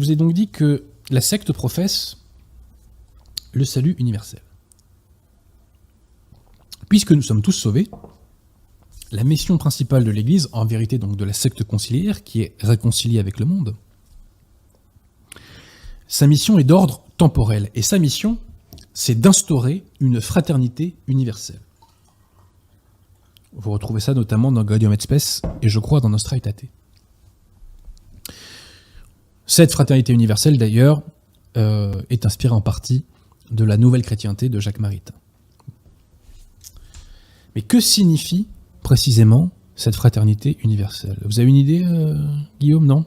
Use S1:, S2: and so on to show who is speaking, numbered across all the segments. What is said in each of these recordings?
S1: Je vous ai donc dit que la secte professe le salut universel. Puisque nous sommes tous sauvés, la mission principale de l'Église, en vérité donc de la secte conciliaire, qui est réconciliée avec le monde, sa mission est d'ordre temporel. Et sa mission, c'est d'instaurer une fraternité universelle. Vous retrouvez ça notamment dans Gaudium et Spes, et je crois dans Nostra Aetate. Cette fraternité universelle, d'ailleurs, est inspirée en partie de la nouvelle chrétienté de Jacques Maritain. Mais que signifie précisément cette fraternité universelle? Vous avez une idée, Guillaume, non?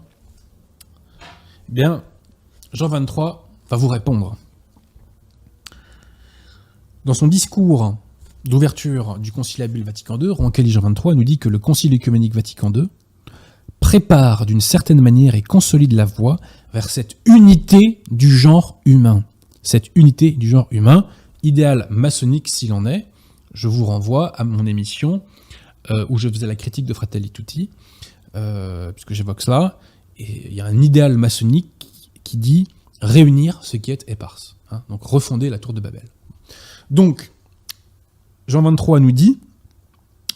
S1: Eh bien, Jean 23 va vous répondre. Dans son discours d'ouverture du Conciliabule Vatican II, Roncalli Jean 23 nous dit que le Concile œcuménique Vatican II prépare d'une certaine manière et consolide la voie vers cette unité du genre humain. Cette unité du genre humain, idéal maçonnique s'il en est. Je vous renvoie à mon émission où je faisais la critique de Fratelli Tutti, puisque j'évoque cela. Et il y a un idéal maçonnique qui dit réunir ce qui est éparse. Hein, donc refonder la tour de Babel. Donc, Jean 23 nous dit,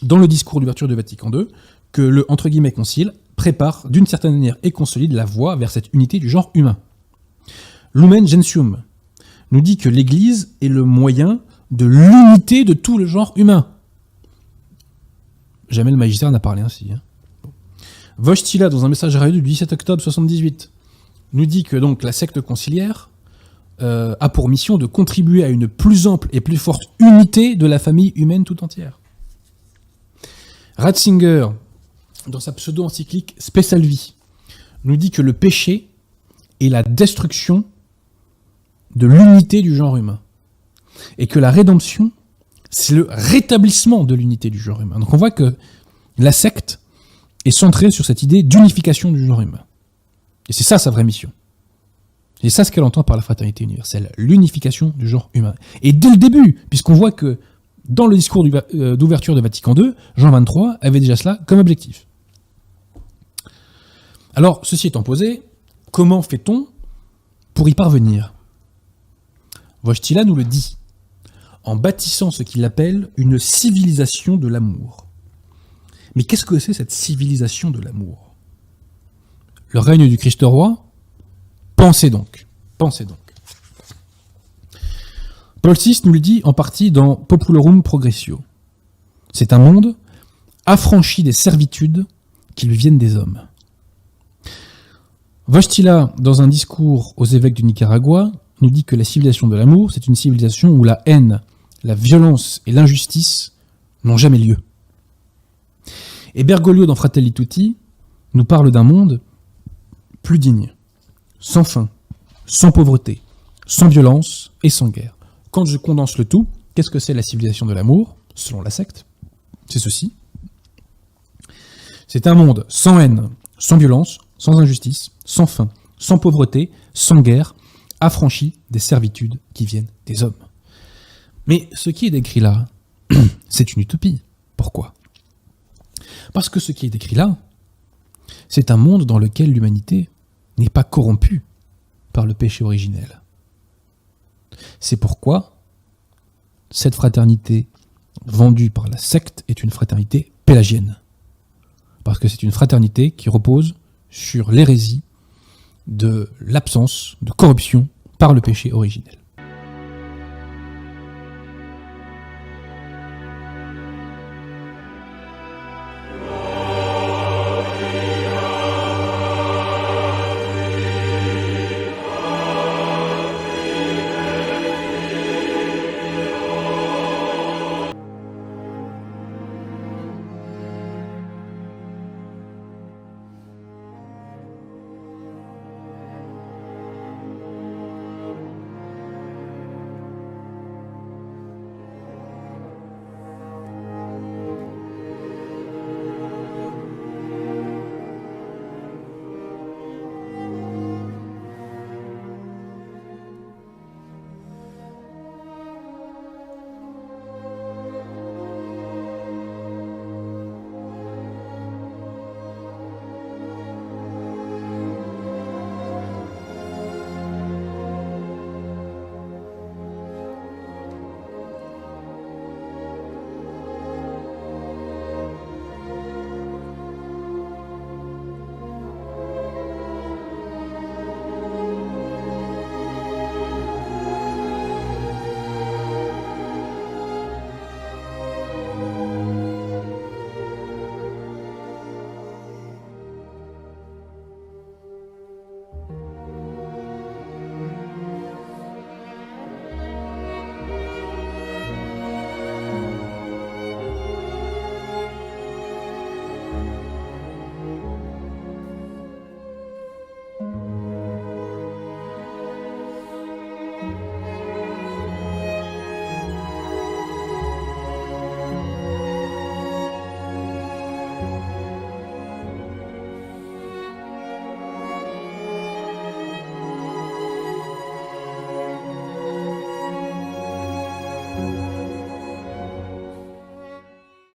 S1: dans le discours d'ouverture du Vatican II, que le entre guillemets concile prépare d'une certaine manière et consolide la voie vers cette unité du genre humain. Lumen Gentium nous dit que l'Église est le moyen de l'unité de tout le genre humain. Jamais le magistère n'a parlé ainsi. Hein. Wojtyla, dans un message radio du 17 octobre 78, nous dit que donc la secte conciliaire a pour mission de contribuer à une plus ample et plus forte unité de la famille humaine tout entière. Ratzinger, dans sa pseudo-encyclique Spe Salvi, nous dit que le péché est la destruction de l'unité du genre humain. Et que la rédemption, c'est le rétablissement de l'unité du genre humain. Donc on voit que la secte est centrée sur cette idée d'unification du genre humain. Et c'est ça sa vraie mission. C'est ça ce qu'elle entend par la fraternité universelle, l'unification du genre humain. Et dès le début, puisqu'on voit que dans le discours d'ouverture de Vatican II, Jean 23 avait déjà cela comme objectif. Alors, ceci étant posé, comment fait-on pour y parvenir? Wojtyla nous le dit, en bâtissant ce qu'il appelle une civilisation de l'amour. Mais qu'est-ce que c'est cette civilisation de l'amour? Le règne du Christ roi? Pensez donc. Paul VI nous le dit en partie dans Populorum Progressio. C'est un monde affranchi des servitudes qui lui viennent des hommes. Wojtyla, dans un discours aux évêques du Nicaragua, nous dit que la civilisation de l'amour, c'est une civilisation où la haine, la violence et l'injustice n'ont jamais lieu. Et Bergoglio, dans Fratelli Tutti, nous parle d'un monde plus digne, sans faim, sans pauvreté, sans violence et sans guerre. Quand je condense le tout, qu'est-ce que c'est la civilisation de l'amour, selon la secte? C'est ceci. C'est un monde sans haine, sans violence, sans injustice, sans faim, sans pauvreté, sans guerre, affranchi des servitudes qui viennent des hommes. Mais ce qui est décrit là, c'est une utopie. Pourquoi? Parce que ce qui est décrit là, c'est un monde dans lequel l'humanité n'est pas corrompue par le péché originel. C'est pourquoi cette fraternité vendue par la secte est une fraternité pélagienne. Parce que c'est une fraternité qui repose sur l'hérésie de l'absence de corruption par le péché originel.